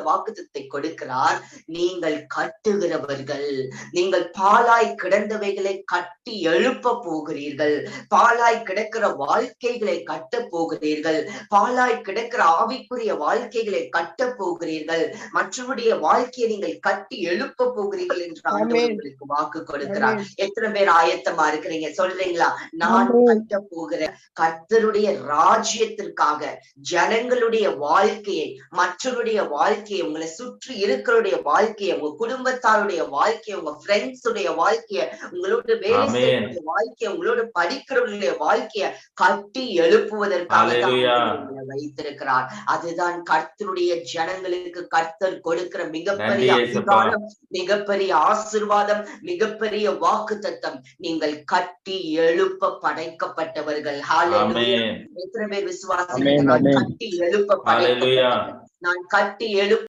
வாக்குத்தத்தை கொடுக்கிறார். நீங்கள் கட்டுகிறவர்கள், நீங்கள் பாலாய் கிடந்தவைகளை கட்டி எழுப்ப போகிறீர்கள். பாலாய் கிடக்கிற வாழ்க்கைகளை கட்ட போகிறீர்கள். பாலாய் கிடக்கிற ஆவிக்குரிய வாழ்க்கைகளை கட்ட போகிறீர்கள். மற்றவருடைய வாழ்க்கையை நீங்கள் கட்டி எழுப்ப போகிறீர்கள் என்று ஆண்டவர் உங்களுக்கு வாக்கு கொடுக்கிறார். எத்தனை பேர் ஆயத்தமா இருக்கிறீங்க? சொல்றீங்களா? நான் கட்ட போகிற கர்த்தருடைய ராஜ்யத்திற்காக ஜனங்களுடைய வாழ்க்கையை, மற்றவருடைய வாழ்க்கையை, உங்களை சுற்றி இருக்கிறவருடைய வாழ்க்கையை, உங்க குடும்பத்தாருடைய வாழ்க்கையை, உங்க ஃப்ரெண்ட்ஸ் உடைய வாழ்க்கையை, உங்களோட வேலை செய்யக்கூடிய வாழ்க்கையை, உங்களோட படிக்கிறவர்களுடைய வாழ்க்கையை கட்டி எழுப்புவதற்காக தான் வைத்திருக்கிறார். அதுதான் கர்த்தருடைய ஜனங்களுக்கு கர்த்தர் கொடுக்கிற மிகப்பெரிய அதிகாரம், மிகப்பெரிய ஆசீர்வாதம், மிகப்பெரிய வாக்குத்தத்தம். நீங்கள் கட்டி எழுப்ப படைக்கப்பட்டவர்கள். ஹல்லேலூயா! எத்தனை பேர் விசுவாசிக்கிறீர்கள்? நான் கட்டி எழுப்ப படைக்கப்பட்டவர்கள், நான் கட்டி எழுப்ப